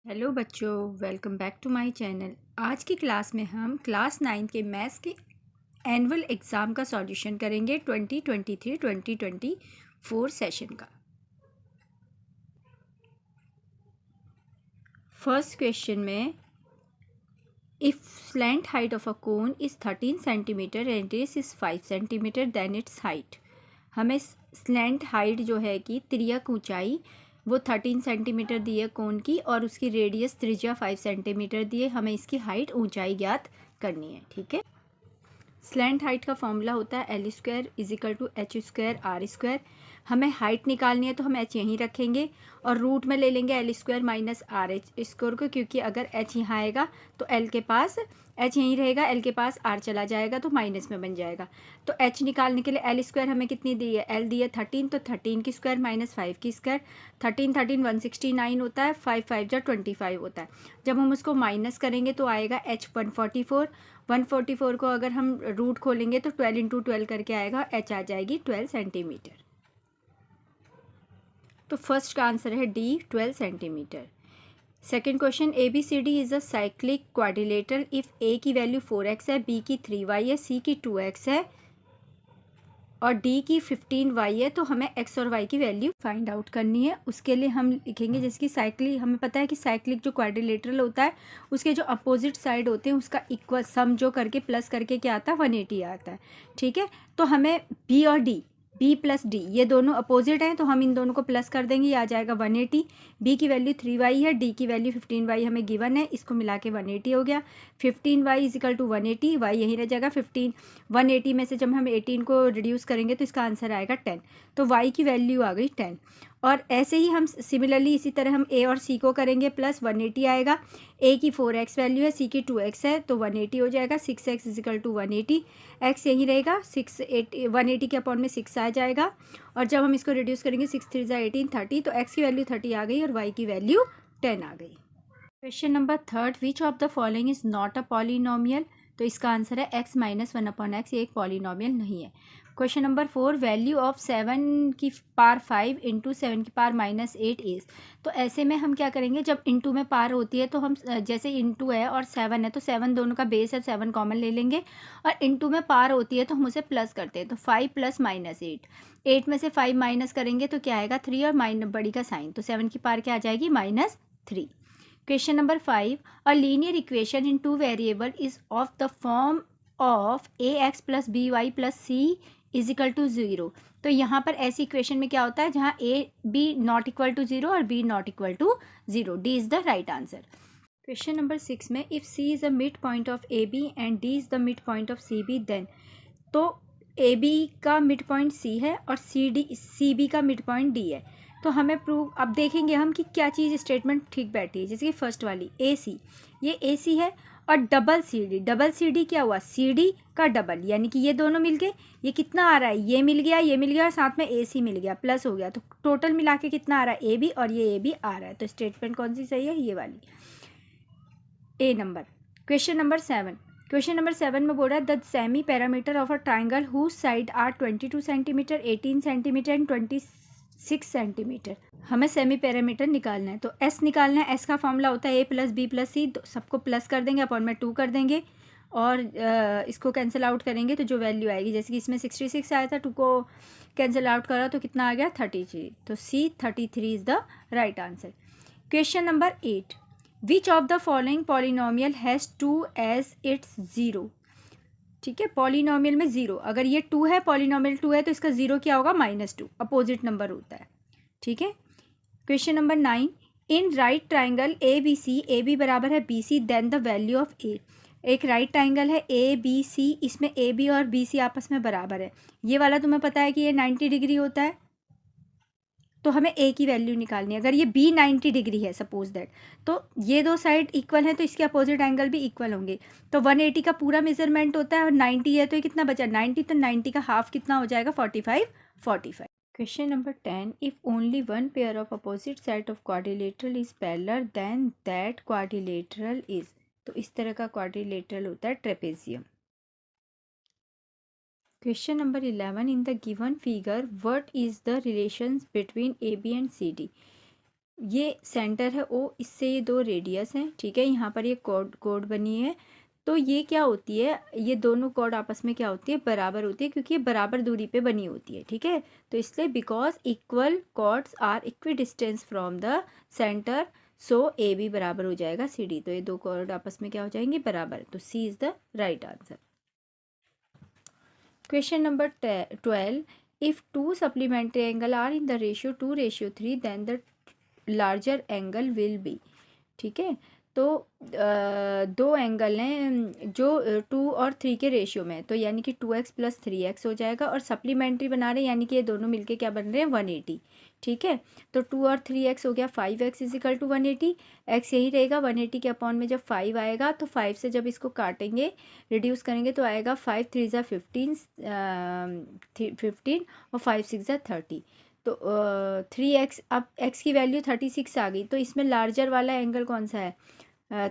Hello बच्चों, welcome back to my channel. आज की क्लास में हम क्लास 9 के मैथ्स के एनुअल एग्ज़ाम का सॉल्यूशन करेंगे 2023-2024 सेशन का। फर्स्ट क्वेश्चन में if slant height of a cone is 13 centimetre and radius is 5 centimetre then its height. हमें स्लैंट हाइट जो है कि तिर्यक ऊंचाई वो 13 सेंटीमीटर दी है कोन की, और उसकी रेडियस त्रिज्या 5 सेंटीमीटर दी है। हमें इसकी हाइट ऊंचाई ज्ञात करनी है। ठीक है, स्लैंट हाइट का फॉर्मूला होता है L square is equal to H square R square. हमें हाइट निकालनी है तो हम एच यहीं रखेंगे और रूट में ले लेंगे L square minus R H square को, क्योंकि अगर एच यहाँ आएगा तो एल के पास एच यहीं रहेगा, एल के पास आर चला जाएगा तो माइनस में बन जाएगा। तो एच निकालने के लिए एल स्क्वायर हमें कितनी दी है, एल दी है 13, तो 13 की स्क्वायर माइनस 5 की स्क्वायर। 13 13 169 होता है, 5 5 जा 25 होता है। जब हम उसको माइनस करेंगे तो आएगा एच 144। 144 को अगर हम रूट खोलेंगे तो 12 इंटू 12 करके आएगा, एच आ जाएगी 12 सेंटीमीटर। तो फर्स्ट का आंसर है D, 12 centimetre. Second question, A B C D is a cyclic quadrilateral if A की वैल्यू 4x है, बी की 3y है, सी की 2x है और डी की 15y है। तो हमें x और y की वैल्यू फाइंड आउट करनी है। उसके लिए हम लिखेंगे, जैसे कि साइक्लिक, हमें पता है कि साइक्लिक जो क्वाड्रिलेटरल होता है उसके जो अपोजिट साइड होते हैं उसका इक्वल सम जो करके प्लस करके क्या आता है, 180 आता है। ठीक है, तो हमें बी और डी, बी प्लस डी ये दोनों अपोजिट हैं, तो हम इन दोनों को प्लस कर देंगे, ये आ जाएगा 180। बी की वैल्यू 3y है, डी की वैल्यू 15y हमें गिवन है, इसको मिला के 180 हो गया। 15y is equal to 180, y यहीं रह जाएगा 15। 180 में से जब हम 18 को रिड्यूस करेंगे तो इसका आंसर आएगा 10। तो y की वैल्यू आ गई 10। और ऐसे ही हम सिमिलरली इसी तरह हम a और c को करेंगे, प्लस 180 आएगा। a की 4x वैल्यू है, c की 2x है, तो 180 हो जाएगा। 6x is equal to 180, x यहीं रहेगा, 180 के अपॉन में 6 आ जाएगा। और जब हम इसको रिड्यूस करेंगे 6 3 जा 18, 30, तो x की वैल्यू 30 आ गई और y की वैल्यू 10 आ गई। Question number third, which of the following is not a polynomial. तो इसका आंसर है x माइनस 1 अपॉन एक्स, ये एक पॉलिनोमियल नहीं है। क्वेश्चन नंबर 4, वैल्यू ऑफ 7 की पावर 5 इंटू 7 की पावर माइनस 8 इज। तो ऐसे में हम क्या करेंगे, जब इंटू में पावर होती है तो हम जैसे इंटू है और 7 है तो 7 दोनों का बेस है, 7 कॉमन ले लेंगे। और इंटू में पावर होती है तो हम उसे प्लस करते हैं, तो 5 प्लस माइनस 8। 8 में से 5 माइनस करेंगे तो क्या आएगा, 3, और माइनस बड़ी का साइन, तो 7 की पावर क्या आ जाएगी, -3। Question number 5. A linear equation in two variable is of the form of ax plus by plus c is equal to 0. तो यहाँ पर ऐसी इक्वेशन में क्या होता है जहाँ a b not equal to 0 और b not equal to 0. D is the right answer. Question number 6 में if c is a mid point of A B and d is the mid point of C B, then तो A B का mid point C है और C B का mid point D है। तो हमें prove, अब देखेंगे हम कि क्या चीज़ स्टेटमेंट ठीक बैठी है। जैसे कि फर्स्ट वाली ए सी, ये ए सी है और डबल सी डी क्या हुआ, सी डी का डबल, यानी कि ये दोनों मिल गए। ये कितना आ रहा है, ये मिल गया और साथ में ए सी मिल गया, प्लस हो गया, तो टोटल मिला के कितना आ रहा है, ए बी, और ये ए बी आ रहा है। तो स्टेटमेंट कौन सी सही है, ये वाली, A number. Question number 7, question number 7 में बोल रहा है the semi parameter of a triangle whose side are 22 centimetre, 18 centimetre and 26 centimetre. हमें सेमी पैरामीटर निकालना है, तो एस निकालना है। एस का फॉर्मूला होता है ए प्लस बी प्लस सी, सबको प्लस कर देंगे, अपॉन में 2 कर देंगे और इसको कैंसिल आउट करेंगे तो जो वैल्यू आएगी, जैसे कि इसमें 66 आया था, 2 को कैंसिल आउट करा तो कितना आ गया, 33। तो C 33 is the right answer. Question number 8, which of the following polynomial has 2 as its 0। ठीक है, पॉलिनोमियल में 0, अगर ये 2 है, पॉलिनोमियल 2 है, तो इसका 0 क्या होगा, -2, अपोजिट नंबर होता है। ठीक है, question number 9, in right triangle A B C, A B बराबर है B C, then the value of A. एक राइट ट्राइंगल है ए बी सी, इसमें ए बी और बी सी आपस में बराबर है। ये वाला तुम्हें पता है कि ये 90 डिग्री होता है, तो हमें ए की वैल्यू निकालनी है। अगर ये बी 90 डिग्री है सपोज दैट, तो ये दो साइड इक्वल हैं तो इसके अपोजिट एंगल भी इक्वल होंगे। तो 180 का पूरा मेजरमेंट होता है और 90 है, तो ये कितना बचा, 90, तो 90 का हाफ कितना हो जाएगा, 45 45। Question number 10, if only one pair of opposite set of quadrilateral is parallel then that quadrilateral is. तो इस तरह का क्वाड्रिलेटरल होता है trapezium. Question number 11, in the given figure, what is the relations between AB and CD? ये centre है ओ, इससे ये दो रेडियस हैं, ठीक है। यहाँ पर ये कोड बनी है, तो ये क्या होती है, ये दोनों कोड आपस में क्या होती है, बराबर होती है, क्योंकि ये बराबर दूरी पे बनी होती है, ठीक है। तो इसलिए because equal chords are equi distance from the centre, so A B बराबर हो जाएगा सी डी। तो ये दो कॉर्ड आपस में क्या हो जाएंगे, बराबर। तो C is the right answer. Question number 12, if two supplementary angle are in the ratio 2:3 then the larger angle will be, ठीक है। तो दो एंगल हैं जो 2 और 3 के रेशियो में, तो यानी कि 2x + 3x हो जाएगा, और सप्लीमेंट्री बना रहे हैं यानी कि ये दोनों मिलके क्या बन रहे हैं, 180, ठीक है। तो 2 और 3x हो गया 5x = 180, x यही रहेगा 180 के अपॉन में जब 5 आएगा, तो 5 से जब इसको काटेंगे रिड्यूस करेंगे तो आएगा 5 3 = 15 और 5 6 = 30। तो 3x, अब x की वैल्यू 36 आ गई, तो इसमें लार्जर वाला एंगल कौन सा है,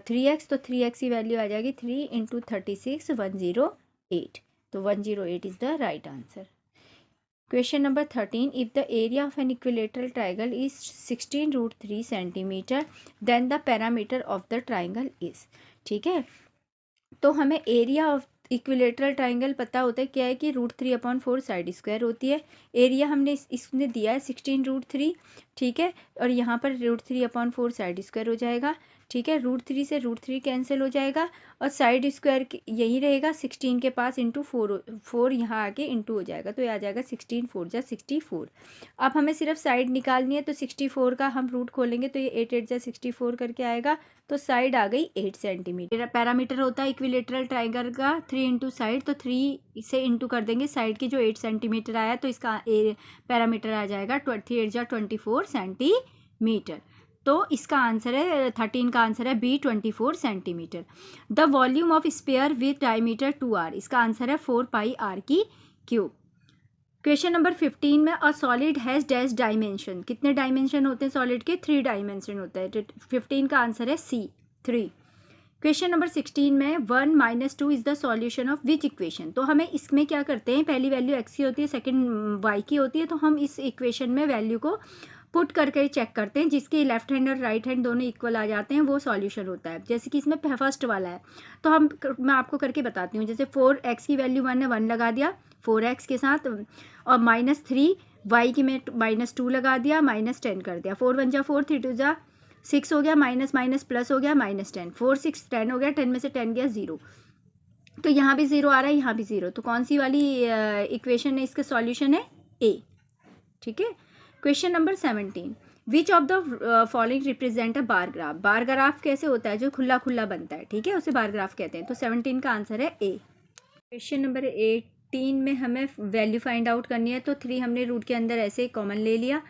3x, तो 3x की वैल्यू आ जाएगी 3 × 36 108, तो 108 is the right answer. Question number 13, if the area of an equilateral triangle is 16√3 centimetre then the parameter of the triangle is, ठीक है। तो हमें एरिया ऑफ इक्विलेटरल ट्राइंगल पता होता है क्या है कि √3/4 साइड स्क्वायर होती है। एरिया हमने इसने दिया है 16√3, ठीक है, और यहाँ पर √3/4 साइड स्क्वायर हो जाएगा, ठीक है। √3 से √3 कैंसिल हो जाएगा, और साइड स्क्वायर यही रहेगा 16 के पास इंटू 4 यहाँ आके इंटू हो जाएगा, तो ये आ जाएगा 16 4 = 64। अब हमें सिर्फ साइड निकालनी है, तो 64 का हम रूट खोलेंगे तो ये 8 8 = 64 करके आएगा, तो साइड आ गई 8 सेंटीमीटर। पैरामीटर होता है इक्विलेटरल ट्राइंगल का 3 × साइड, तो 3 से इंटू कर देंगे साइड की जो 8 सेंटीमीटर आया, तो इसका पैरामीटर आ जाएगा 3 8 = 24 सेंटीमीटर। तो इसका आंसर है 13 का आंसर है B 24 centimetre. The volume of sphere with diameter 2r, इसका आंसर है 4πr³। क्वेश्चन नंबर 15 में a solid has dash dimension, कितने डायमेंशन होते हैं सॉलिड के, 3 डायमेंशन होता है, तो 15 का आंसर है सी 3। क्वेश्चन नंबर 16 में 1 - 2 is the solution of which equation. तो हमें इसमें क्या करते हैं, पहली वैल्यू x की होती है, सेकंड y की होती है, तो हम इस इक्वेशन में वैल्यू को पुट करके चेक करते हैं, जिसके लेफ्ट हैंड और राइट हैंड दोनों इक्वल आ जाते हैं, वो सॉल्यूशन होता है। जैसे कि इसमें फर्स्ट वाला है, तो मैं आपको करके बताती हूँ। जैसे 4x की वैल्यू 1 है, 1 लगा दिया 4x के साथ, और -3 y की में -2 लगा दिया, -10 कर दिया, 4 1 = 4 3 2 = 6 हो गया, माइनस माइनस प्लस हो गया, -10 4 6 10 हो गया, 10 में से 10 गया 0, तो यहाँ भी 0 आ रहा है, यहाँ भी 0, तो कौन सी वाली इक्वेशन है, इसका सॉल्यूशन है ए, ठीक है। Question number 17, which of the following represent a bar graph. Bar graph कैसे होता है, जो खुला खुला बनता है, ठीक है, उसे बार ग्राफ कहते हैं। तो 17 का आंसर है ए। क्वेश्चन नंबर 18 में हमें वैल्यू फाइंड आउट करनी है, तो 3 हमने रूट के अंदर ऐसे कॉमन ले लिया,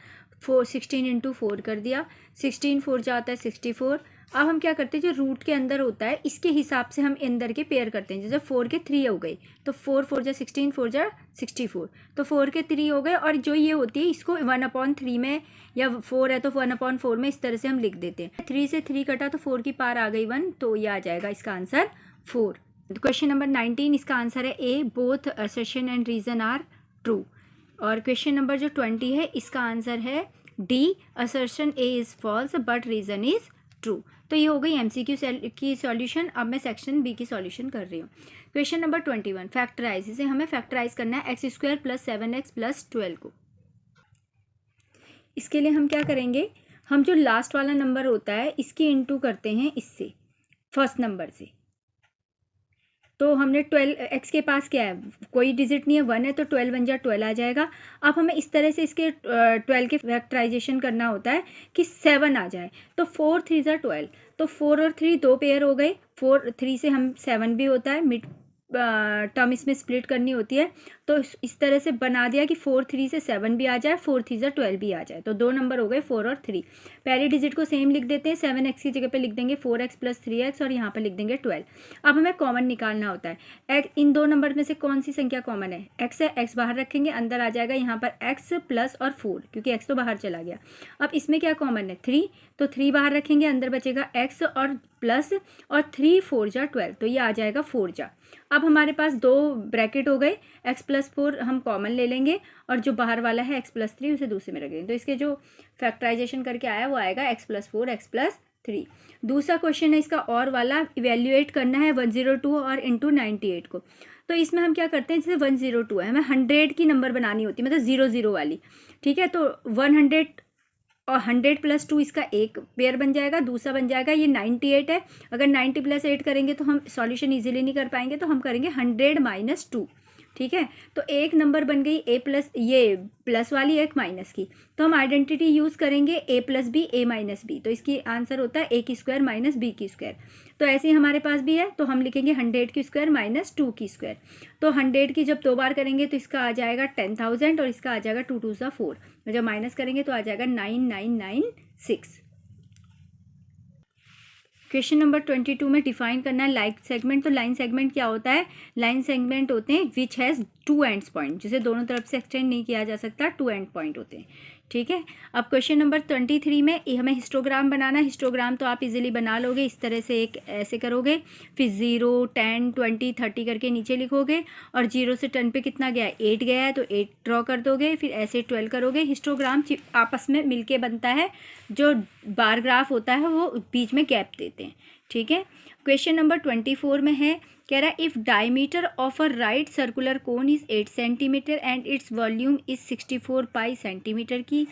16 × 4 कर दिया, 16 4 जाता है 64। अब हम क्या करते हैं, जो रूट के अंदर होता है इसके हिसाब से हम अंदर के पेयर करते हैं। जैसे 4 के 3 हो गए, तो 4 4 = 16 4 = 64, तो 4 के 3 हो गए, और जो ये होती है इसको 1/3 में, या 4 है तो 1/4 में, इस तरह से हम लिख देते हैं। 3 से 3 कटा तो 4 की पार आ गई 1, तो ये आ जाएगा इसका आंसर 4। क्वेश्चन नंबर 19, इसका आंसर है A, both assertion and reason are true. और क्वेश्चन नंबर जो 20 है, इसका आंसर है D, assertion A is false but reason is true. तो ये हो गई MCQ की सॉल्यूशन। अब मैं सेक्शन बी की सॉल्यूशन कर रही हूँ। क्वेश्चन नंबर 21, फैक्टराइज, इसे हमें फैक्टराइज करना है x² + 7x + 12 को। इसके लिए हम क्या करेंगे, हम जो लास्ट वाला नंबर होता है इसकी इंटू करते हैं इससे, फर्स्ट नंबर से। तो हमने 12, x के पास क्या है, कोई डिजिट नहीं है, 1 है, तो 12 1 = 12 आ जाएगा। अब हमें इस तरह से इसके 12 के फैक्टराइजेशन करना होता है कि 7 आ जाए, तो 4 3 = 12, तो 4 और 3 दो पेयर हो गए, 4 3 से हम 7 भी होता है, मिड टर्म इसमें स्प्लिट करनी होती है, तो इस तरह से बना दिया कि 4 3 से 7 भी आ जाए, 4 3 = 12 भी आ जाए, तो 2 नंबर हो गए 4 और 3। पहली डिजिट को सेम लिख देते हैं, 7x की जगह पे लिख देंगे 4x + 3x, और यहाँ पर लिख देंगे 12। अब हमें कॉमन निकालना होता है, इन दो नंबर में से कौन सी संख्या कॉमन है, x है, x बाहर रखेंगे, अंदर आ जाएगा यहाँ पर x + और 4, क्योंकि x तो बाहर चला गया। अब इसमें क्या कॉमन है, 3, तो 3 बाहर रखेंगे, अंदर बचेगा x, और प्लस और 3 4 जा 12, तो ये आ जाएगा 4 जा। अब हमारे पास 2 ब्रैकेट हो गए, x+4 हम कॉमन ले लेंगे और जो बाहर वाला है x+3 उसे दूसरे में रख देंगे, तो इसके जो फैक्टराइजेशन करके आया वो आएगा x+4 x+3। दूसरा क्वेश्चन है इसका और वाला, इवेल्युएट करना है 102 और इंटू 98 को। तो इसमें हम क्या करते हैं, जैसे 102 है, हमें 100 की नंबर बनानी होती है, मतलब 0 वाली, ठीक है। तो 100 और 100 + 2 इसका एक पेयर बन जाएगा, दूसरा बन जाएगा ये 98 है। अगर 90 + 8 करेंगे तो हम सॉल्यूशन इजीली नहीं कर पाएंगे, तो हम करेंगे 100 - 2, ठीक है। तो एक नंबर बन गई a प्लस, ये प्लस वाली, एक माइनस की, तो हम आइडेंटिटी यूज़ करेंगे a + b a - b, तो इसकी आंसर होता है a² - b²। तो ऐसे ही हमारे पास भी है, तो हम लिखेंगे 100² - 2²। तो 100 की जब 2 बार करेंगे तो इसका आ जाएगा 10,000 और इसका आ जाएगा 2 2 4, जब माइनस करेंगे तो आ जाएगा 9996। क्वेश्चन नंबर 22 में डिफाइन करना है लाइन सेगमेंट। तो लाइन सेगमेंट क्या होता है, लाइन सेगमेंट होते हैं विच हैज़ 2 एंड्स पॉइंट, जिसे दोनों तरफ से एक्सटेंड नहीं किया जा सकता, 2 एंड पॉइंट होते हैं, ठीक है। अब क्वेश्चन नंबर 23 में हमें हिस्टोग्राम बनाना है। हिस्टोग्राम तो आप इजीली बना लोगे, इस तरह से एक ऐसे करोगे, फिर 0 10 20 30 करके नीचे लिखोगे और 0 से 10 पे कितना गया है, 8 गया है, तो 8 ड्रॉ कर दोगे, फिर ऐसे 12 करोगे। हिस्टोग्राम आपस में मिलके बनता है, जो बार ग्राफ होता है वो बीच में गैप देते हैं, ठीक है। क्वेश्चन नंबर 24 में है, कह रहा है if diameter of a right circular cone is 8 centimetre and its volume is 64 pi centimetre की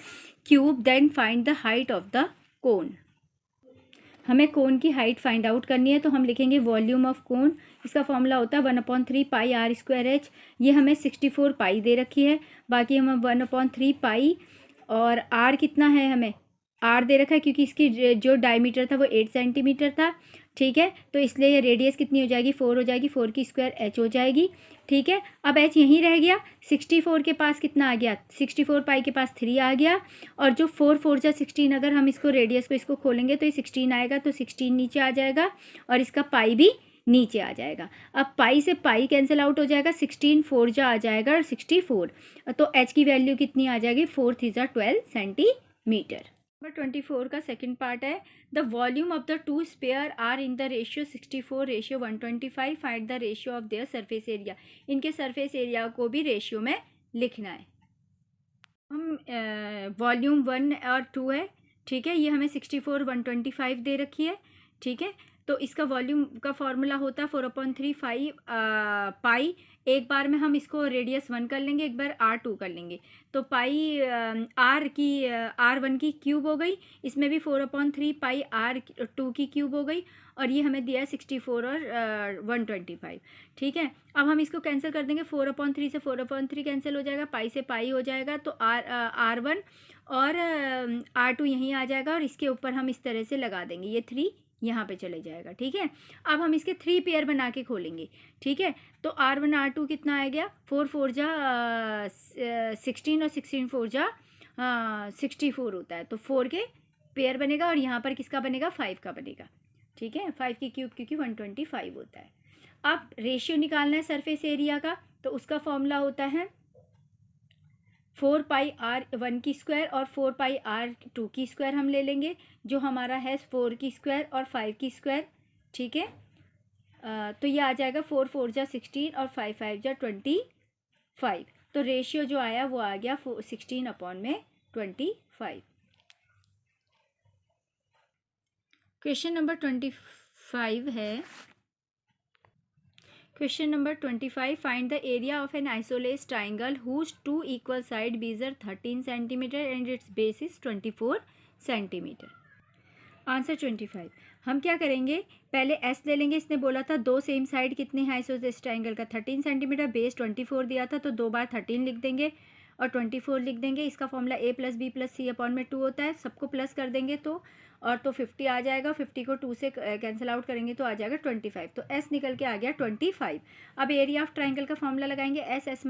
cube, then find the height of the cone. हमें कोन की हाइट फाइंड आउट करनी है, तो हम लिखेंगे वॉल्यूम ऑफ कोन, इसका फॉर्मूला होता है 1/3 पाई r²h। ये हमें 64 पाई दे रखी है, बाकी हमें 1/3 पाई और r कितना है, हमें r दे रखा है क्योंकि इसकी जो डायमीटर था वो 8 सेंटीमीटर था, ठीक है। तो इसलिए ये रेडियस कितनी हो जाएगी, 4 हो जाएगी, 4 की स्क्वायर h हो जाएगी, ठीक है। अब h यहीं रह गया, 64 के पास कितना आ गया, 64 पाई के पास 3 आ गया, और जो 4 4 जा 16, अगर हम इसको रेडियस को इसको खोलेंगे तो ये 16 आएगा, तो 16 नीचे आ जाएगा और इसका पाई भी नीचे आ जाएगा। अब पाई से पाई कैंसिल आउट हो जाएगा, 16 4 जा आ जाएगा और 64, तो h की वैल्यू कितनी आ जाएगी, 4 3 जा 12 सेंटीमीटर। नंबर 24 का सेकंड पार्ट है, the volume of the 2 sphere are in the ratio 64:125, find the ratio of their surface area. इनके सरफेस एरिया को भी रेशियो में लिखना है। हम वॉल्यूम 1 और 2 है, ठीक है, ये हमें 64:125 दे रखी है, ठीक है। तो इसका वॉल्यूम का फॉर्मूला होता है 4/3 पाई। एक बार में हम इसको रेडियस 1 कर लेंगे, एक बार r2 कर लेंगे, तो पाई r1 की क्यूब हो गई, इसमें भी 4/3 पाई r2 की क्यूब हो गई, और ये हमें दिया है 64 और 125, ठीक है। अब हम इसको कैंसिल कर देंगे, 4/3 से 4/3 कैंसिल हो जाएगा, पाई से पाई हो जाएगा, तो r1 और r2 यहीं आ जाएगा, और इसके ऊपर हम इस तरह से लगा देंगे, ये 3 यहाँ पे चले जाएगा, ठीक है। अब हम इसके 3 पेयर बना के खोलेंगे, ठीक है। तो r1 r2 कितना आ गया, 4 4 जा 16 और 16 4 जा 64 होता है, तो 4 के पेयर बनेगा, और यहाँ पर किसका बनेगा, 5 का बनेगा, ठीक है, 5 की क्यूब क्योंकि 125 होता है। अब रेशियो निकालना है सरफेस एरिया का, तो उसका फॉर्मूला होता है 4 पाई r1 की स्क्वायर और 4 पाई r2 की स्क्वायर हम ले लेंगे, जो हमारा है 4 की स्क्वायर और 5 की स्क्वायर, ठीक है। तो ये आ जाएगा 4 4 जा 16 और 5 5 जा 25, तो रेशियो जो आया वो आ गया 16/25। क्वेश्चन नंबर 25 है, question number 25, find the area of an isosceles triangle whose 2 equal side base are 13 centimetre and its base is 24 centimetre. Answer 25। हम क्या करेंगे, पहले एस ले लेंगे, इसने बोला था 2 सेम साइड कितने हैं आइसोलेस ट्राइंगल का, 13 सेंटीमीटर, बेस 24 दिया था, तो 2 बार 13 लिख देंगे और 24 लिख देंगे। इसका फॉर्मूला a + b + c/2 होता है, सबको प्लस कर देंगे तो, और तो 50 आ जाएगा, 50 को 2 से कैंसिल आउट करेंगे तो आ जाएगा 25, तो s निकल के आ गया 25। अब एरिया ऑफ ट्राइंगल का फॉर्मूला लगाएंगे, s s - a s -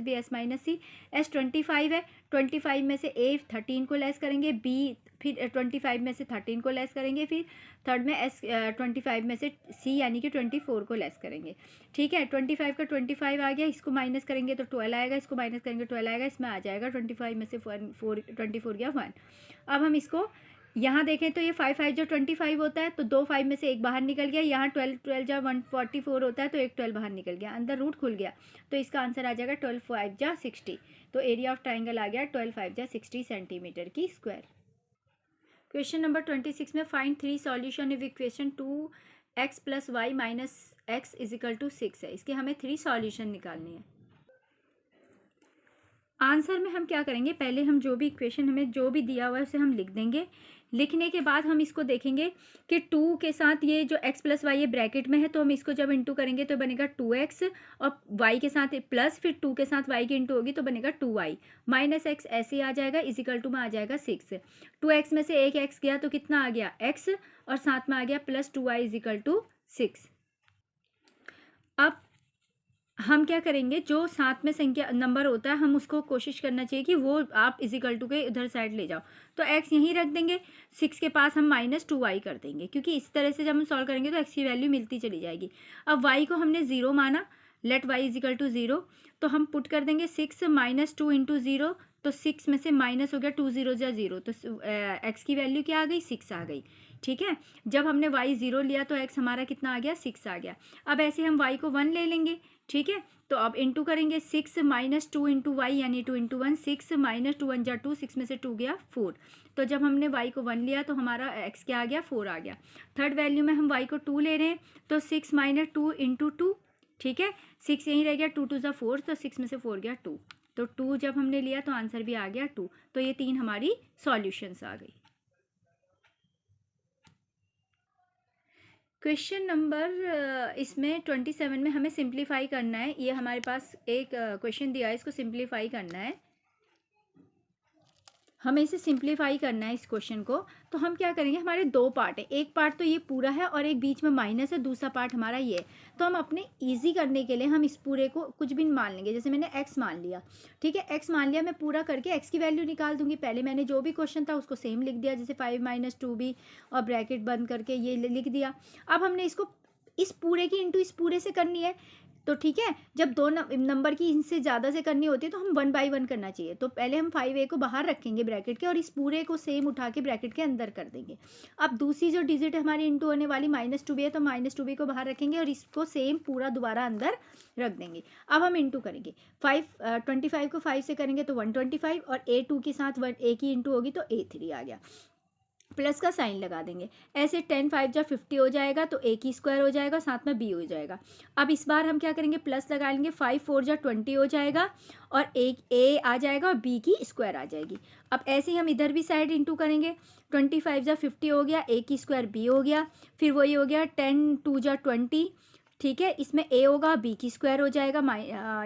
b s - c, s 25 है, 25 में से a 13 को लेस करेंगे, b फिर 25 में से 13 को लेस करेंगे, फिर थर्ड में s 25 में से c यानी कि 24 को लेस करेंगे, ठीक है। 25 का 25 आ गया, इसको माइनस करेंगे तो 12 आएगा, इसको माइनस करेंगे 12 आएगा, इसमें आ जाएगा 25 में से 4 24 गया 1। अब हम इसको यहाँ देखें तो ये 5 5 जो 25 होता है, तो 2 5 में से एक बाहर निकल गया। यहाँ 12 12 जा 144 होता है, तो एक 12 बाहर निकल गया, अंदर रूट खुल गया, तो इसका आंसर आ जाएगा 12 5 जा 60। तो एरिया ऑफ ट्राइंगल आ गया 12 5 जा 60 सेंटीमीटर की स्क्वायर। क्वेश्चन नंबर 26 में find 3 solution of equation 2x + y - x = 6 है। इसके हमें 3 सॉल्यूशन निकालने हैं। आंसर में हम क्या करेंगे, पहले हम जो भी इक्वेशन हमें जो भी दिया हुआ है उसे हम लिख देंगे। लिखने के बाद हम इसको देखेंगे कि 2 के साथ ये जो x + y ये ब्रैकेट में है, तो हम इसको जब इंटू करेंगे तो बनेगा 2x, और y के साथ प्लस, फिर 2 के साथ y की इंटू होगी तो बनेगा 2y - x ऐसे ही आ जाएगा, = में आ जाएगा 6। 2x में से एक x गया तो कितना आ गया x, और साथ में आ गया प्लस 2y = 6। अब हम क्या करेंगे, जो साथ में संख्या नंबर होता है हम उसको कोशिश करना चाहिए कि वो आप = के उधर साइड ले जाओ। तो x यहीं रख देंगे, 6 के पास हम -2y कर देंगे, क्योंकि इस तरह से जब हम सॉल्व करेंगे तो x की वैल्यू मिलती चली जाएगी। अब y को हमने 0 माना, लेट y = 0, तो हम पुट कर देंगे 6 - 2 × 0, तो 6 में से माइनस हो गया, 2 0 जा 0, तो x की वैल्यू क्या आ गई, 6 आ गई। ठीक है, जब हमने y 0 लिया तो x हमारा कितना आ गया, 6 आ गया। अब ऐसे हम y को 1 ले लेंगे। ठीक है, तो अब इंटू करेंगे 6 - 2 × y यानी 2 × 1, 6 - 2 1 जा 2, 6 में से 2 गया 4। तो जब हमने y को 1 लिया तो हमारा x क्या आ गया, 4 आ गया। थर्ड वैल्यू में हम y को 2 ले रहे हैं, तो 6 - 2 × 2, ठीक है, 6 यहीं रह गया, 2 2 जा 4, तो 6 में से 4 गया 2, तो 2 जब हमने लिया तो आंसर भी आ गया 2। तो ये 3 हमारी सॉल्यूशंस आ गई। क्वेश्चन नंबर इसमें 27 में हमें सिंप्लीफाई करना है। ये हमारे पास एक क्वेश्चन दिया है, इसको सिंप्लीफाई करना है, हमें इसे सिंप्लीफाई करना है इस क्वेश्चन को। तो हम क्या करेंगे, हमारे 2 पार्ट है, एक पार्ट तो ये पूरा है और एक बीच में माइनस है, दूसरा पार्ट हमारा ये है। तो हम अपने इजी करने के लिए हम इस पूरे को कुछ भी मान लेंगे, जैसे मैंने x मान लिया। ठीक है, x मान लिया, मैं पूरा करके x की वैल्यू निकाल दूंगी। पहले मैंने जो भी क्वेश्चन था उसको सेम लिख दिया, जैसे 5 - 2b और ब्रैकेट बंद करके ये लिख दिया। अब हमने इसको इस पूरे की इंटू इस पूरे से करनी है। तो ठीक है, जब 2 नंबर की इनसे ज़्यादा से करनी होती है तो हम 1 बाई 1 करना चाहिए। तो पहले हम 5a को बाहर रखेंगे ब्रैकेट के, और इस पूरे को सेम उठा के ब्रैकेट के अंदर कर देंगे। अब दूसरी जो डिजिट हमारी इंटू होने वाली -2b है, तो -2b को बाहर रखेंगे और इसको सेम पूरा दोबारा अंदर रख देंगे। अब हम इंटू करेंगे, 25 को 5 से करेंगे तो 125, और a2 के साथ a की इंटू होगी तो a3 आ गया, प्लस का साइन लगा देंगे। ऐसे 10 5 जा 50 हो जाएगा, तो a की स्क्वायर हो जाएगा, साथ में b हो जाएगा। अब इस बार हम क्या करेंगे, प्लस लगा लेंगे, 5 4 जा 20 हो जाएगा, और a आ जाएगा और b की स्क्वायर आ जाएगी। अब ऐसे ही हम इधर भी साइड इंटू करेंगे, 25 जा 50 हो गया, a की स्क्वायर b हो गया, फिर वही हो गया 10 2 जा 20। ठीक है, इसमें a होगा, b की स्क्वायर हो जाएगा,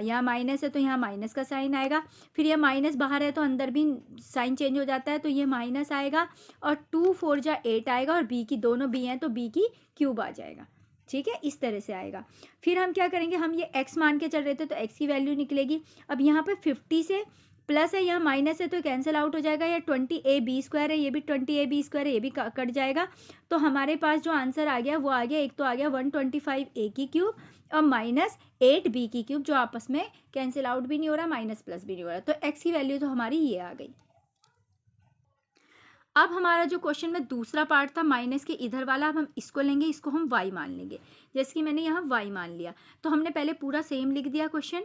यहाँ माइनस है तो यहाँ माइनस का साइन आएगा, फिर यह माइनस बाहर है तो अंदर भी साइन चेंज हो जाता है, तो ये माइनस आएगा, और 2 4 जा 8 आएगा, और b की दोनों b हैं तो b की क्यूब आ जाएगा। ठीक है, इस तरह से आएगा। फिर हम क्या करेंगे, हम ये x मान के चल रहे थे तो x की वैल्यू निकलेगी। अब यहाँ पर 50 से प्लस है, यहाँ माइनस है तो कैंसिल आउट हो जाएगा, या 20ab² है, ये भी 20ab² है, ये भी कट जाएगा। तो हमारे पास जो आंसर आ गया वो आ गया, एक तो आ गया 125a की क्यूब और -8b की क्यूब, जो आपस में कैंसिल आउट भी नहीं हो रहा, माइनस प्लस भी नहीं हो रहा। तो x की वैल्यू तो हमारी ये आ गई। अब हमारा जो क्वेश्चन में दूसरा पार्ट था माइनस के इधर वाला, अब हम इसको लेंगे, इसको हम y मान लेंगे। जैसे कि मैंने यहाँ y मान लिया, तो हमने पहले पूरा सेम लिख दिया, क्वेश्चन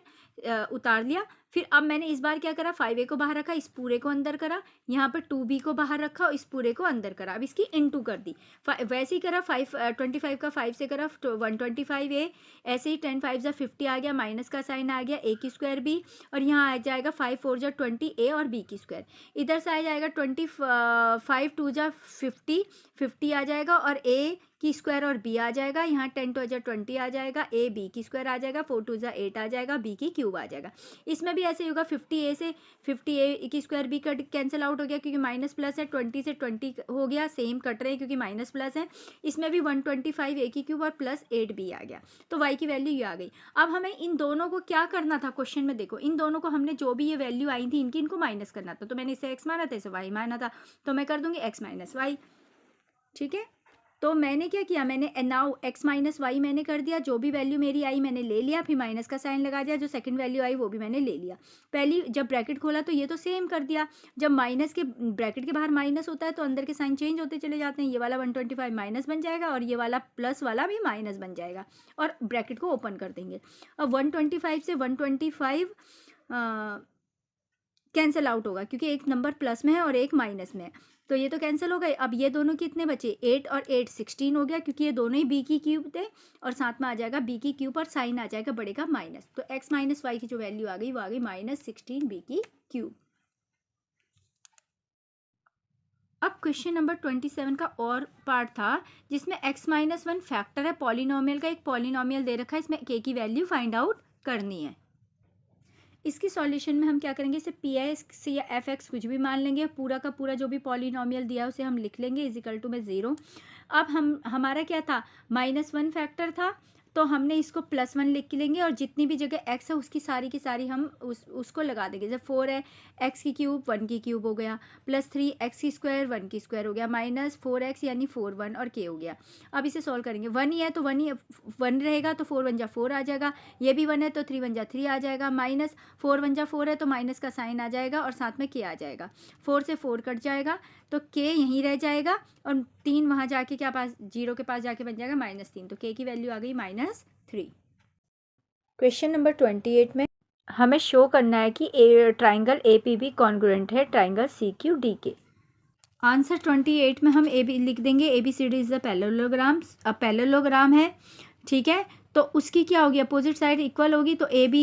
उतार लिया। फिर अब मैंने इस बार क्या करा, 5a को बाहर रखा, इस पूरे को अंदर करा, यहाँ पर 2b को बाहर रखा और इस पूरे को अंदर करा। अब इसकी इंटू कर दी, वैसे ही करा, 25 का 5 से करा 125a, ऐसे ही 10 5 जा 50 आ गया, माइनस का साइन आ गया, a की स्क्वायर b, और यहाँ आ जाएगा 5 4 जा 20a और b की स्क्वायर। इधर से आ जाएगा 25 2 जा 50 आ जाएगा, और a की स्क्वायर और b आ जाएगा, यहाँ 10 2 जा 20 आ जाएगा, a b की स्क्वायर आ जाएगा, 4 2 जा 8 आ जाएगा, b की क्यूब आ जाएगा। इसमें भी ऐसे ही होगा, 50a से 50a की square b cut cancel out हो गया क्योंकि माइनस प्लस है, 20 से 20 हो गया, सेम कट रहे हैं क्योंकि माइनस प्लस है। इसमें भी 125a की क्यूब और प्लस 8b आ गया, तो y की वैल्यू ये आ गई। अब हमें इन दोनों को क्या करना था, क्वेश्चन में देखो, इन दोनों को हमने जो भी ये वैल्यू आई थी इनको माइनस करना था। तो मैंने इसे x माना था, इसे y माना था, तो मैं कर दूंगी x - y। ठीक है, तो मैंने क्या किया, मैंने नाउ x माइनस वाई मैंने कर दिया, जो भी वैल्यू मेरी आई मैंने ले लिया, फिर माइनस का साइन लगा दिया, जो सेकंड वैल्यू आई वो भी मैंने ले लिया। पहली जब ब्रैकेट खोला तो ये तो सेम कर दिया, जब माइनस के ब्रैकेट के बाहर माइनस होता है तो अंदर के साइन चेंज होते चले जाते हैं। ये वाला 125 माइनस बन जाएगा और ये वाला प्लस वाला भी माइनस बन जाएगा, और ब्रैकेट को ओपन कर देंगे। अब 125 से 125 कैंसिल आउट होगा, क्योंकि एक नंबर प्लस में है और एक माइनस में है, तो ये तो कैंसिल हो गए। अब ये दोनों कितने बचे, 8 और 8 16 हो गया, क्योंकि ये दोनों ही b की क्यूब थे, और साथ में आ जाएगा b की क्यूब और साइन आ जाएगा बड़े का माइनस, तो x माइनस वाई की जो वैल्यू आ गई वो आ गई -16 b की क्यूब। अब क्वेश्चन नंबर 27 का और पार्ट था, जिसमें x माइनस 1 फैक्टर है पॉलिनोमियल का, एक पॉलिनोमियल दे रखा है, इसमें k की वैल्यू फाइंड आउट करनी है। इसकी सॉल्यूशन में हम क्या करेंगे, इसे पी एक्स या एफ एक्स कुछ भी मान लेंगे, पूरा का पूरा जो भी पॉलिनोमियल दिया है उसे हम लिख लेंगे इजिकल टू में 0। अब हमारा क्या था, -1 फैक्टर था, तो हमने इसको +1 लिख के लेंगे, और जितनी भी जगह x है उसकी सारी की सारी हम उसको लगा देंगे। जैसे 4 है, x की क्यूब 1 की क्यूब हो गया, +3 x की स्क्वायर 1 की स्क्वायर हो गया, -4x यानी 4 1 और k हो गया। अब इसे सॉल्व करेंगे, 1 ही है तो 1 ही 1 रहेगा, तो 4 1 जा 4 आ जाएगा, ये भी 1 है तो 3 1 जा 3 आ जाएगा, -4 1 जा 4 है तो माइनस का साइन आ जाएगा और साथ में k आ जाएगा, 4 से 4 कट जाएगा तो k यहीं रह जाएगा, और 3 वहाँ जाके क्या पास 0 के पास जाके बन जाएगा -3, तो k की वैल्यू आ गई -3। क्वेश्चन नंबर 28 में हमें शो करना है कि ट्राइंगल APB कॉन्ग्रुएंट है ट्राइंगल CQD के। आंसर 28 में हम AB लिख देंगे, ABCD इज द पैरेललोग्राम है, ठीक है। तो उसकी क्या होगी, अपोजिट साइड इक्वल होगी, तो AB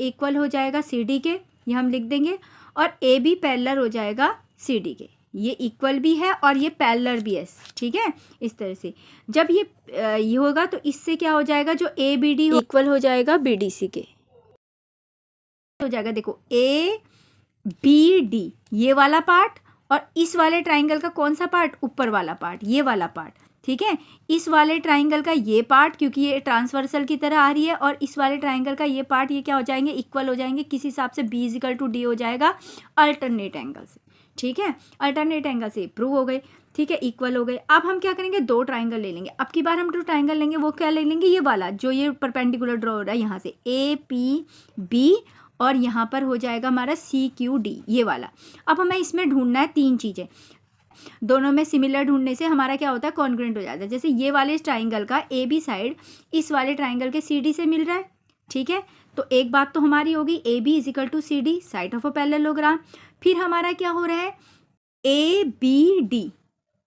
इक्वल हो जाएगा CD के, ये हम लिख देंगे, और AB पैरेलल हो जाएगा CD के। ये इक्वल भी है और ये पैरेलल भी है, ठीक है। इस तरह से जब ये होगा तो इससे क्या हो जाएगा, जो ABD इक्वल हो जाएगा BDC के, हो जाएगा। देखो ABD ये वाला पार्ट, और इस वाले ट्राइंगल का कौन सा पार्ट, ऊपर वाला पार्ट, ये वाला पार्ट, ठीक है। इस वाले ट्राइंगल का ये पार्ट, क्योंकि ये ट्रांसवर्सल की तरह आ रही है, और इस वाले ट्राइंगल का ये पार्ट, ये क्या हो जाएंगे, इक्वल हो जाएंगे। किस हिसाब से, B = D हो जाएगा अल्टरनेट एंगल से, ठीक है। अल्टरनेट एंगल से प्रूव हो गए, ठीक है, इक्वल हो गए। अब हम क्या करेंगे, 2 ट्राइंगल ले लेंगे। अब की बार हम 2 ट्राइंगल लेंगे, वो क्या ले लेंगे, ये वाला जो ये परपेंडिकुलर ड्रॉ हो रहा है यहाँ से, APB, और यहाँ पर हो जाएगा हमारा CQD, ये वाला। अब हमें इसमें ढूंढना है 3 चीज़ें, दोनों में सिमिलर ढूंढने से हमारा क्या होता है, कॉन्ग्रुएंट हो जाता है। जैसे ये वाले ट्राइंगल का AB साइड इस वाले ट्राइंगल के CD से मिल रहा है, ठीक है। तो एक बात तो हमारी होगी, AB = CD side of a parallelogram. फिर हमारा क्या हो रहा है, ABD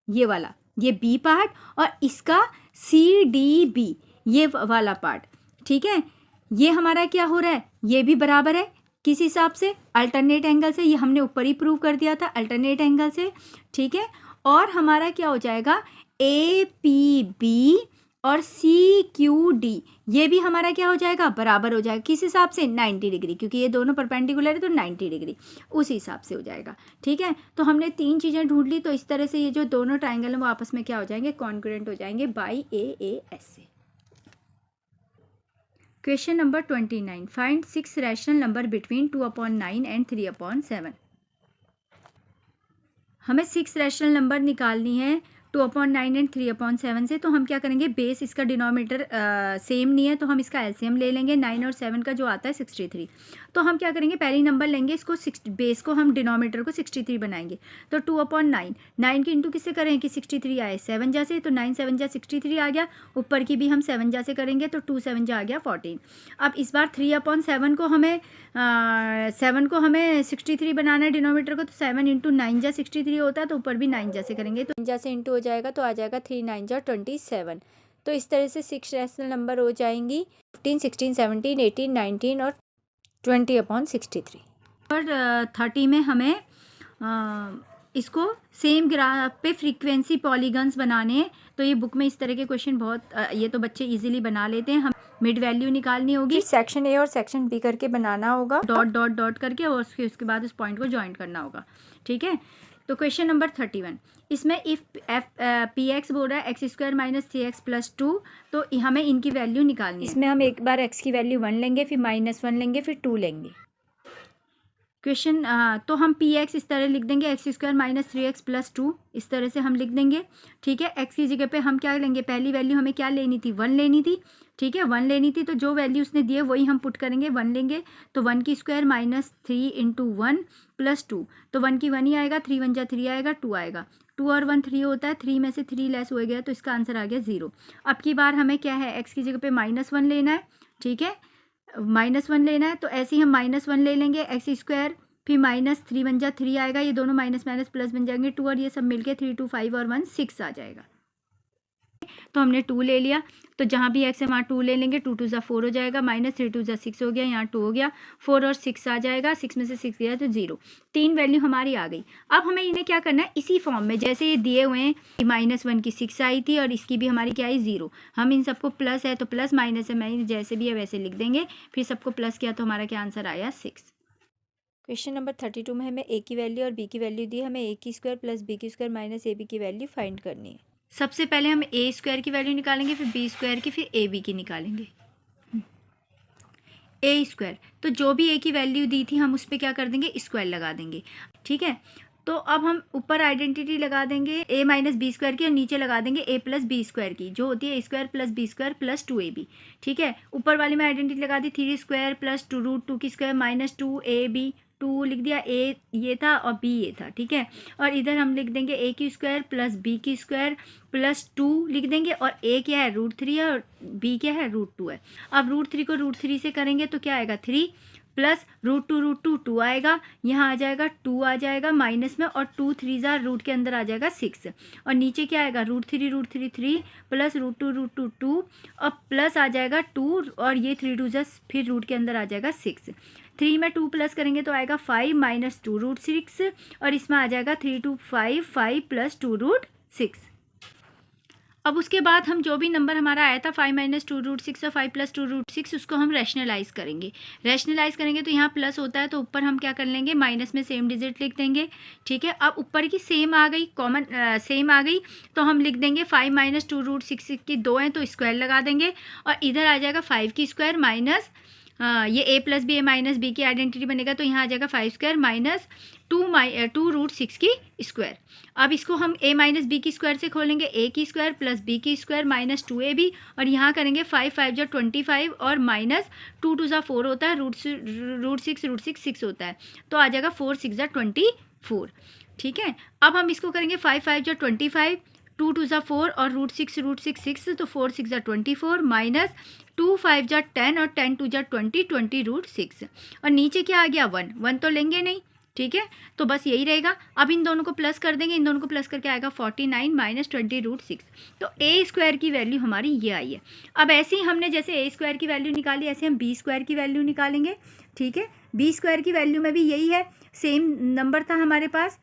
ये वाला, ये B पार्ट, और इसका CDB ये वाला पार्ट, ठीक है। ये हमारा क्या हो रहा है, ये भी बराबर है किस हिसाब से, अल्टरनेट एंगल से, ये हमने ऊपर ही प्रूव कर दिया था अल्टरनेट एंगल से, ठीक है। और हमारा क्या हो जाएगा, APB और CQD ये भी हमारा क्या हो जाएगा, बराबर हो जाएगा किस हिसाब से, 90 डिग्री, क्योंकि ये दोनों परपेंडिकुलर है तो 90 डिग्री उस हिसाब से हो जाएगा, ठीक है। तो हमने 3 चीज़ें ढूंढ ली, तो इस तरह से ये जो दोनों ट्राइंगल हैं वो आपस में क्या हो जाएंगे, कॉन्ग्रुएंट हो जाएंगे बाई AAS से। Question number 29, find 6 rational number between 2/9 and 3/7। हमें 6 रैशनल नंबर निकालनी है 2/9 एंड 3/7 से। तो हम क्या करेंगे, बेस इसका डिनोमिनेटर सेम नहीं है, तो हम इसका एलसीएम ले लेंगे। 9 और 7 का जो आता है 63। तो हम क्या करेंगे, पहली नंबर लेंगे, इसको बेस को हम डिनोमिनेटर को 63 बनाएंगे। तो 2/9, 9 की इंटू किससे करें कि 63 आए 7 जा से, तो 9 7 जा 63 आ गया। ऊपर की भी हम 7 जा से करेंगे, तो 2 7 जा आ गया 14। अब इस बार 3/7 को हमें 7 को हमें 63 बनाना है डिनोमिनेटर को, तो 7 इंटू 9 जा 63 होता है, तो ऊपर भी 9 जा से करेंगे, तो 9 जा से इंटू हो जाएगा, तो आ जाएगा 3 9 जा 27। तो इस तरह से 6 रैशनल नंबर हो जाएंगी 15 16 17 18 19 और 20/63। और 30 में हमें इसको सेम ग्राफ पे फ्रीक्वेंसी पॉलीगन्स बनाने हैं। तो ये बुक में इस तरह के क्वेश्चन बहुत ये तो बच्चे इजीली बना लेते हैं। हम मिड वैल्यू निकालनी होगी, सेक्शन ए और सेक्शन बी करके बनाना होगा, डॉट डॉट डॉट करके, और उसके बाद उस पॉइंट को ज्वाइन करना होगा, ठीक है। तो क्वेश्चन नंबर 31, इसमें इफ़ Px बोल रहा है x² - 3x + 2, तो हमें इनकी वैल्यू निकालनी है। इसमें हम एक बार x की वैल्यू 1 लेंगे, फिर -1 लेंगे, फिर 2 लेंगे। क्वेश्चन तो हम पी एक्स इस तरह लिख देंगे, x square minus 3x plus 2, इस तरह से हम लिख देंगे। ठीक है, एक्स की जगह पे हम क्या लेंगे, पहली वैल्यू हमें क्या लेनी थी, 1 लेनी थी। ठीक है, 1 लेनी थी, तो जो वैल्यू उसने दी है वही हम पुट करेंगे, 1 लेंगे। तो 1 की स्क्वायर माइनस 3 इंटू 1 प्लस 2, तो 1 की 1 ही आएगा, 3 1 जा 3 आएगा, 2 आएगा। 2 और 1 3 होता है, 3 में से 3 लेस हो गया, तो इसका आंसर आ गया 0। अब की बार हमें क्या है, एक्स की जगह पे -1 लेना है। ठीक है, -1 लेना है, तो ऐसे ही हम -1 ले लेंगे, एक्स स्क्वायर, फिर माइनस 3 1 जा 3 आएगा, ये दोनों माइनस माइनस प्लस बन जाएंगे, 2 और ये सब मिलके 3 2 5 और 1 6 आ जाएगा। तो हमने 2 ले लिया, तो जहाँ भी x है वहाँ 2 ले लेंगे, 2 2 जा 4 हो जाएगा, माइनस 3 2 जा 6 हो गया, यहाँ 2 हो गया, 4 और 6 आ जाएगा, 6 में से 6 गया तो 0। 3 वैल्यू हमारी आ गई। अब हमें इन्हें क्या करना है, इसी फॉर्म में जैसे ये दिए हुए हैं, -1 की 6 आई थी और इसकी भी हमारी क्या आई 0। हम इन सबको प्लस है तो प्लस, माइनस है माइनस, जैसे भी है वैसे लिख देंगे, फिर सबको प्लस किया तो हमारा क्या आंसर आया 6। क्वेश्चन नंबर 32 में हमें a की वैल्यू और b की वैल्यू दी है, हमें a की स्क्वायर प्लस b की स्क्वायर माइनस ab की वैल्यू फाइंड करनी है। सबसे पहले हम a स्क्वायर की वैल्यू निकालेंगे, फिर b स्क्वायर की, फिर ab की निकालेंगे। a स्क्वायर, तो जो भी a की वैल्यू दी थी हम उस पर क्या कर देंगे, स्क्वायर लगा देंगे। ठीक है, तो अब हम ऊपर आइडेंटिटी लगा देंगे a माइनस बी स्क्वायर की, और नीचे लगा देंगे a प्लस बी स्क्वायर की, जो होती है a square plus B square plus 2ab। ठीक है, ऊपर वाली में आइडेंटिटी लगा दी 3 स्क्वायर प्लस 2√2 की स्क्वायर माइनस 2ab, 2 लिख दिया, a ये था और b ये था। ठीक है, और इधर हम लिख देंगे a की स्क्वायर प्लस b की स्क्वायर प्लस 2 लिख देंगे, और a क्या है √3 है और b क्या है √2 है। अब √3 को √3 से करेंगे तो क्या आएगा 3 प्लस √2 2 आएगा, यहाँ आ जाएगा 2 आ जाएगा माइनस में, और 2 3 जा रूट के अंदर आ जाएगा 6, और नीचे क्या आएगा √3 3 प्लस √2 2 और प्लस आ जाएगा 2, और ये 3 2 जा फिर रूट के अंदर आ जाएगा 6। 3 में 2 प्लस करेंगे तो आएगा 5 माइनस 2 √6, और इसमें आ जाएगा 3 2 5 5 प्लस 2√6। अब उसके बाद हम जो भी नंबर हमारा आया था 5 माइनस 2√6 और 5 प्लस 2√6, उसको हम रैशनलाइज करेंगे। रैशनलाइज करेंगे तो यहाँ प्लस होता है, तो ऊपर हम क्या कर लेंगे, माइनस में सेम डिजिट लिख देंगे। ठीक है, अब ऊपर की सेम आ गई, कॉमन सेम आ गई, तो हम लिख देंगे 5 माइनस 2√6 की 2 हैं तो स्क्वायर लगा देंगे, और इधर आ जाएगा 5 की स्क्वायर माइनस ये a plus B, A minus B की आइडेंटिटी बनेगा, तो यहाँ आ जाएगा 5 स्क्वायर माइनस 2√6 की स्क्वायर। अब इसको हम a माइनस बी की स्क्वायर से खोलेंगे, a की स्क्वायर प्लस b की स्क्वायर माइनस 2ab, और यहाँ करेंगे 5 5 जा 25 और माइनस 2 2 जा 4 होता है, √6 6 होता है, तो आ जाएगा 4 6 जा 24। ठीक है, अब हम इसको करेंगे 5 5 जा 25, 2 2 जा 4 और √6 6, तो 4 6 जा 24 माइनस 2 5 जा 10 और 10 2 जा 20 20√6, और नीचे क्या आ गया 1 1 तो लेंगे नहीं। ठीक है, तो बस यही रहेगा। अब इन दोनों को प्लस कर देंगे, इन दोनों को प्लस करके आएगा 49 माइनस 20√6, तो a स्क्वायर की वैल्यू हमारी ये आई है। अब ऐसे ही हमने जैसे a स्क्वायर की वैल्यू निकाली, ऐसे हम b स्क्वायर की वैल्यू निकालेंगे। ठीक है, b स्क्वायर की वैल्यू में भी यही है, सेम नंबर था हमारे पास,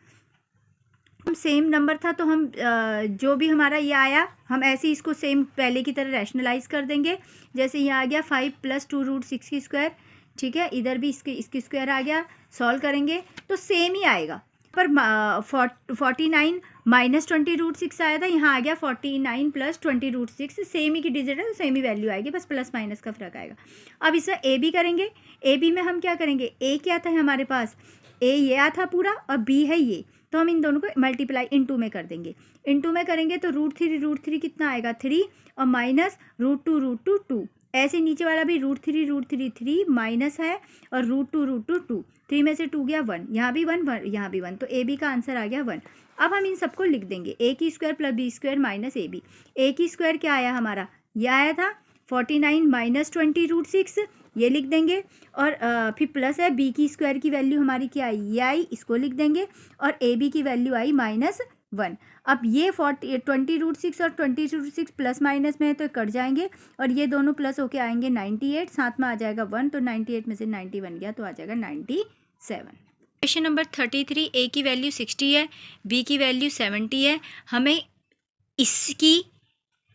सेम नंबर था, तो हम जो भी हमारा ये आया हम ऐसे ही इसको सेम पहले की तरह रैशनलाइज कर देंगे। जैसे ये आ गया 5 प्लस 2√6 की स्क्वायर। ठीक है, इधर भी इसकी स्क्वायर आ गया, सॉल्व करेंगे तो सेम ही आएगा, पर 49 माइनस 20√6 आया था, यहाँ आ गया 49 प्लस 20√6, सेम ही की डिजिट है तो सेम ही वैल्यू आएगी, बस प्लस माइनस का फर्क आएगा। अब इसमें ए बी करेंगे, ए बी में हम क्या करेंगे, ए क्या था हमारे पास, ए ये आ था पूरा और बी है ये, तो हम इन दोनों को मल्टीप्लाई इनटू में कर देंगे। इनटू में करेंगे तो √3 कितना आएगा 3, और माइनस √2 2, ऐसे नीचे वाला भी √3 3 माइनस है, और √2 2, 3 में से 2 गया 1, यहाँ भी 1 यहाँ भी 1, तो ए बी का आंसर आ गया 1। अब हम इन सबको लिख देंगे, a की square plus B square minus A B. A की स्क्वायर क्या आया हमारा, यह आया था 49 माइनस 20√6, ये लिख देंगे, और फिर प्लस है b की स्क्वायर की वैल्यू हमारी क्या आई, ये आई, इसको लिख देंगे, और ए बी की वैल्यू आई -1। अब ये 20√6 और 20√6 प्लस माइनस में है तो कट जाएंगे, और ये दोनों प्लस होके आएंगे 98, साथ में आ जाएगा 1, तो 98 में से 91 गया तो आ जाएगा 97। क्वेश्चन नंबर 33, a की वैल्यू 60 है, b की वैल्यू 70 है, हमें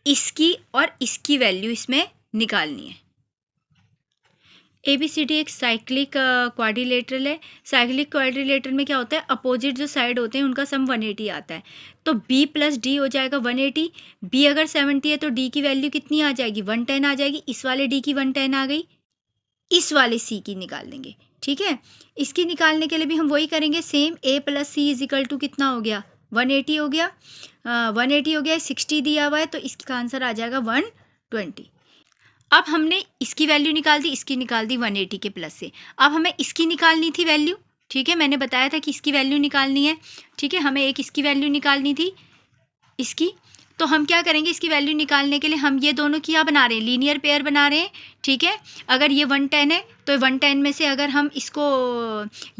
इसकी और इसकी वैल्यू इसमें निकालनी है। ABCD एक साइक्लिक क्वाड्रिलेटरल है। साइक्लिक क्वाड्रिलेटरल में क्या होता है, अपोजिट जो साइड होते हैं उनका सम 180 आता है, तो B प्लस D हो जाएगा 180। B अगर 70 है तो D की वैल्यू कितनी आ जाएगी, 110 आ जाएगी। इस वाले D की 110 आ गई, इस वाले सी की निकाल लेंगे। ठीक है, इसकी निकालने के लिए भी हम वही करेंगे same. A plus C is equal to कितना हो गया, 180 हो गया। 180 हो गया, 60 दिया हुआ है तो इसका आंसर आ जाएगा 120। अब हमने इसकी वैल्यू निकाल दी, इसकी निकाल दी 180 के प्लस से। अब हमें इसकी निकालनी थी वैल्यू। ठीक है, मैंने बताया था कि इसकी वैल्यू निकालनी है। ठीक है, हमें एक इसकी वैल्यू निकालनी थी इसकी। तो हम क्या करेंगे, इसकी वैल्यू निकालने के लिए हम ये दोनों क्या बना रहे हैं, लीनियर पेयर बना रहे हैं। ठीक है, अगर ये 110 है तो 110 में से अगर हम इसको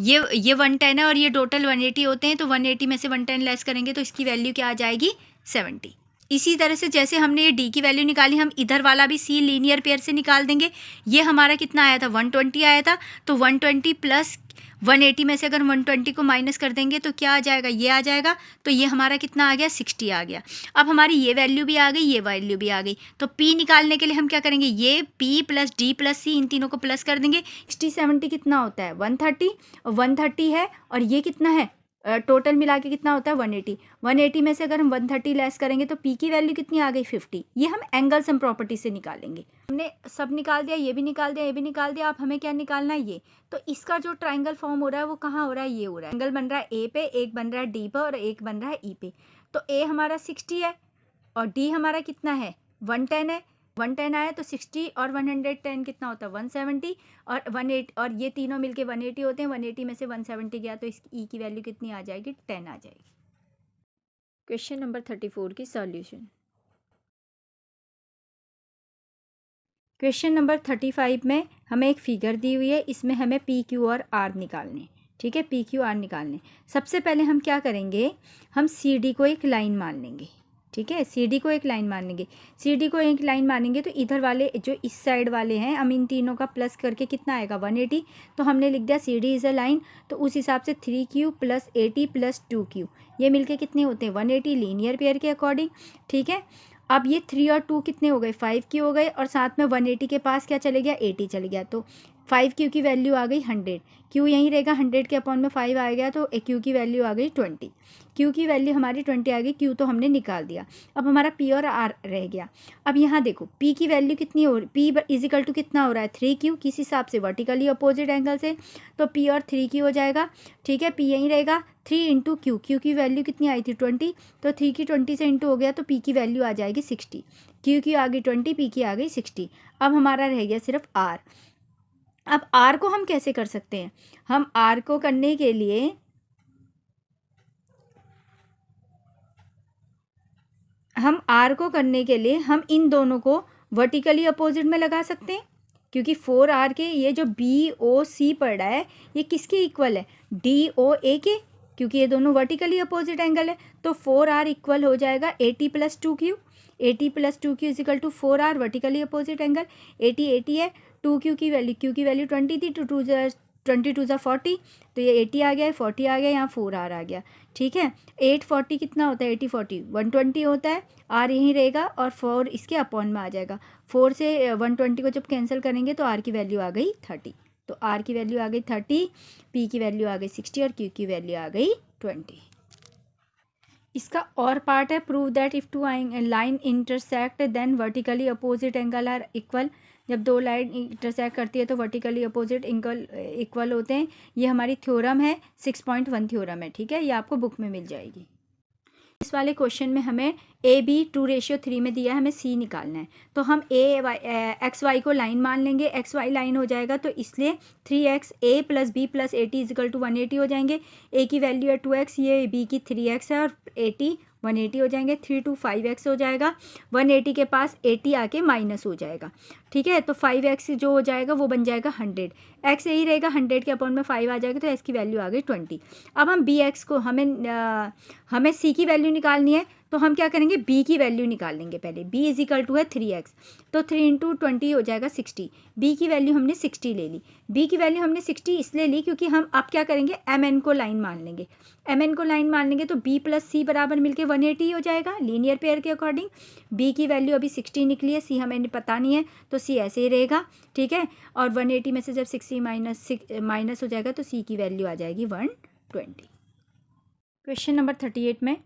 ये 110 है और ये टोटल 180 होते हैं तो 180 में से 110 लेस करेंगे तो इसकी वैल्यू क्या आ जाएगी, 70। इसी तरह से जैसे हमने ये डी की वैल्यू निकाली, हम इधर वाला भी सी लीनियर पेयर से निकाल देंगे। ये हमारा कितना आया था, 120 आया था। तो 120 प्लस 180 में से अगर 120 को माइनस कर देंगे तो क्या आ जाएगा, ये आ जाएगा। तो ये हमारा कितना आ गया, 60 आ गया। अब हमारी ये वैल्यू भी आ गई, ये वैल्यू भी आ गई। तो P निकालने के लिए हम क्या करेंगे, ये P plus D plus C इन तीनों को प्लस कर देंगे। 60 70 कितना होता है, 130। 130 है और ये कितना है, टोटल मिला के कितना होता है 180। 180 में से अगर हम 130 लेस करेंगे तो P की वैल्यू कितनी आ गई, 50। ये हम एंगल सम प्रॉपर्टी से निकालेंगे। हमने सब निकाल दिया, ये भी निकाल दिया, ये भी निकाल दिया। अब हमें क्या निकालना है, ये। तो इसका जो ट्राइंगल फॉर्म हो रहा है वो कहाँ हो रहा है, ये हो रहा है। एंगल बन रहा है ए पे, एक बन रहा है डी पे और एक बन रहा है ई पे। तो ए हमारा 60 है और डी हमारा कितना है, 110 है। 110 आया तो 60 और 110 कितना होता है, 170 और 180 और ये तीनों मिलके 180 होते हैं। 180 में से 170 गया तो इस ई की वैल्यू कितनी आ जाएगी, 10 आ जाएगी। क्वेश्चन नंबर 34 की सॉल्यूशन। क्वेश्चन नंबर 35 में हमें एक फिगर दी हुई है, इसमें हमें पी क्यू और आर निकालने। ठीक है, पी क्यू आर निकालने। सबसे पहले हम क्या करेंगे, हम सी डी को एक लाइन मान लेंगे। ठीक है, सी डी को एक लाइन मान लेंगे। सी डी को एक लाइन मानेंगे तो इधर वाले जो इस साइड वाले हैं, हम इन तीनों का प्लस करके कितना आएगा, 180। तो हमने लिख दिया C D is a line. तो उस हिसाब से 3Q प्लस 80 प्लस 2Q ये मिलके कितने होते हैं, 180 लीनियर पेयर के अकॉर्डिंग। ठीक है, अब ये 3 और 2 कितने हो गए, 5Q हो गए और साथ में 180 के पास क्या चले गया, 80 चले गया। तो 5Q की वैल्यू आ गई 100। Q यहीं रहेगा, 100 के अपॉन में 5 आ गया तो Q की वैल्यू आ गई 20। Q की वैल्यू हमारी 20 आ गई। Q तो हमने निकाल दिया। अब हमारा P और R रह गया। अब यहाँ देखो P की वैल्यू कितनी हो रही, P इज इक्वल टू कितना हो रहा है, 3Q। किस हिसाब से, वर्टिकली अपोजिट एंगल से। तो P और 3Q हो जाएगा। ठीक है, P यहीं रहेगा। 3 इंटू Q, Q की वैल्यू कितनी आई थी, 20। तो 3 की 20 से इंटू हो गया तो P की वैल्यू आ जाएगी 60। Q की आ गई 20, P की आ गई 60। अब हमारा रह गया सिर्फ R। अब R को हम कैसे कर सकते हैं, हम R को करने के लिए हम इन दोनों को वर्टिकली अपोजिट में लगा सकते हैं। क्योंकि 4R के ये जो BOC पड़ रहा है ये किसके इक्वल है, DOA के, क्योंकि ये दोनों वर्टिकली अपोजिट एंगल है। तो 4R इक्वल हो जाएगा 80 plus 2Q। 80 plus 2Q is equal to 4R, vertically opposite angle. 80 है, 2Q की वैल्यू, Q की वैल्यू 20 थी, 22 ज़ा 40। तो ये 80 आ गया है, 40 आ गया, यहाँ 4R आ गया। ठीक है, 840 कितना होता है, 80 40 120 होता है। R यहीं रहेगा और 4 इसके अपॉन में आ जाएगा। 4 से 120 को जब कैंसिल करेंगे तो R की वैल्यू आ गई 30। तो R की वैल्यू आ गई 30, P की वैल्यू आ गई 60 और Q की वैल्यू आ गई 20। इसका और पार्ट है, prove that if two line intersect then vertically opposite angle are equal. जब दो लाइन इंटरसेक्ट करती है तो वर्टिकली अपोजिट एंगल इक्वल होते हैं। ये हमारी थ्योरम है, 6.1 थ्योरम है। ठीक है, ये आपको बुक में मिल जाएगी। इस वाले क्वेश्चन में हमें AB 2:3 में दिया है, हमें C निकालना है। तो हम XY को लाइन मान लेंगे, XY लाइन हो जाएगा तो इसलिए 3x A plus B plus 80 is equal to 180 हो जाएंगे। A की वैल्यू है 2x, ये B की 3x है और 80 180 हो जाएंगे। 3 to 5x हो जाएगा। 180 के पास 80 आके माइनस हो जाएगा। ठीक है, तो 5x जो हो जाएगा वो बन जाएगा 100। x यही रहेगा, 100 के अपॉन में 5 आ जाएगा तो x की वैल्यू आ गई 20। अब हम bx को हमें c की वैल्यू निकालनी है तो हम क्या करेंगे, b की वैल्यू निकाल लेंगे पहले। b इज इक्वल टू है 3x, तो 3 इंटू 20 हो जाएगा 60। b की वैल्यू हमने 60 ले ली। b की वैल्यू हमने 60 इसलिए ली क्योंकि हम अब क्या करेंगे, mn को लाइन मान लेंगे। mn को लाइन मान लेंगे तो b प्लस c बराबर मिलके 180 हो जाएगा लीनियर पेयर के अकॉर्डिंग। b की वैल्यू अभी 60 निकली है, c हमें पता नहीं है तो c ऐसे ही रहेगा। ठीक है, और 180 में से जब 60 माइनस हो जाएगा तो c की वैल्यू आ जाएगी 120। क्वेश्चन नंबर 38 में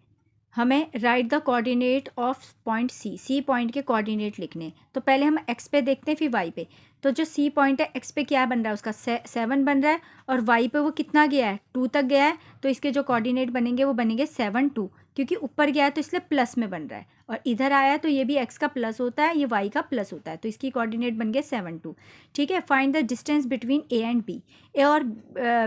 हमें write the coordinate of point C point के कोऑर्डिनेट लिखने। तो पहले हम एक्स पे देखते हैं फिर वाई पे। तो जो सी पॉइंट है एक्स पे क्या बन रहा है, उसका 7 बन रहा है, और वाई पे वो कितना गया है, 2 तक गया है। तो इसके जो कोऑर्डिनेट बनेंगे वो बनेंगे 7 2, क्योंकि ऊपर गया है तो इसलिए प्लस में बन रहा है, और इधर आया तो ये भी एक्स का प्लस होता है, ये वाई का प्लस होता है, तो इसकी कोऑर्डिनेट बन गए 7 2। ठीक है, find the distance between A and B. A और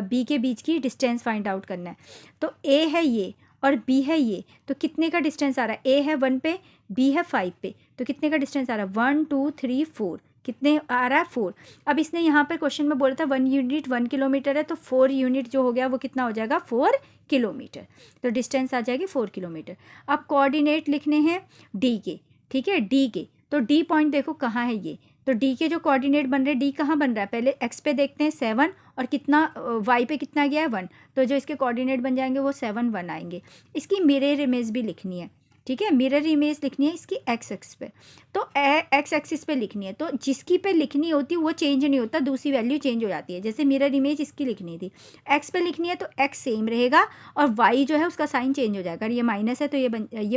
बी के बीच की डिस्टेंस फाइंड आउट करना है। तो ए है ये और बी है ये, तो कितने का डिस्टेंस आ रहा है, ए है 1 पे, बी है 5 पे, तो कितने का डिस्टेंस आ रहा है, 1 2 3 4, कितने आ रहा है 4। अब इसने यहाँ पर क्वेश्चन में बोला था 1 यूनिट 1 किलोमीटर है, तो 4 यूनिट जो हो गया वो कितना हो जाएगा, 4 किलोमीटर। तो डिस्टेंस आ जाएगी 4 किलोमीटर। अब कोऑर्डिनेट लिखने हैं डी के, ठीक है, डी के। तो डी पॉइंट देखो कहाँ है ये, तो डी के जो कोऑर्डिनेट बन रहे हैं, डी कहाँ बन रहा है, पहले एक्स पे देखते हैं 7, और कितना वाई पे कितना गया है 1, तो जो इसके कोऑर्डिनेट बन जाएंगे वो 7 1 आएंगे। इसकी मिरर इमेज भी लिखनी है, ठीक है, मिरर इमेज लिखनी है इसकी एक्स एक्स पे। तो एक्स एक्सिस पे लिखनी है, तो जिसकी पे लिखनी होती है वो चेंज नहीं होता, दूसरी वैल्यू चेंज हो जाती है। जैसे मिरर इमेज इसकी लिखनी थी, एक्स पे लिखनी है तो एक्स सेम रहेगा, और वाई जो है उसका साइन चेंज हो जाएगा। ये माइनस है तो ये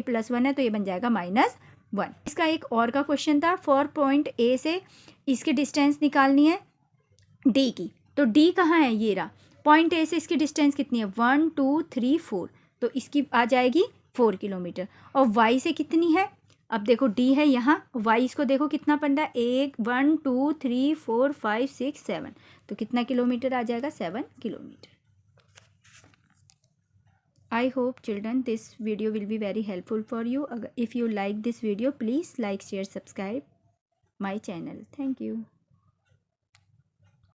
+1 है तो ये बन जाएगा -1। इसका एक और का क्वेश्चन था, 4 पॉइंट ए से इसकी डिस्टेंस निकालनी है डी की। तो डी कहाँ है, ये रहा, पॉइंट ए से इसकी डिस्टेंस कितनी है, 1 2 3 4, तो इसकी आ जाएगी 4 किलोमीटर। और वाई से कितनी है, अब देखो डी है यहाँ, वाई इसको देखो कितना पड़ रहा है, 1 2 3 4 5 6 7, तो कितना किलोमीटर आ जाएगा, 7 kilometre. I hope children this video will be very helpful for you. If you like this video, please like, share, subscribe my channel. Thank you.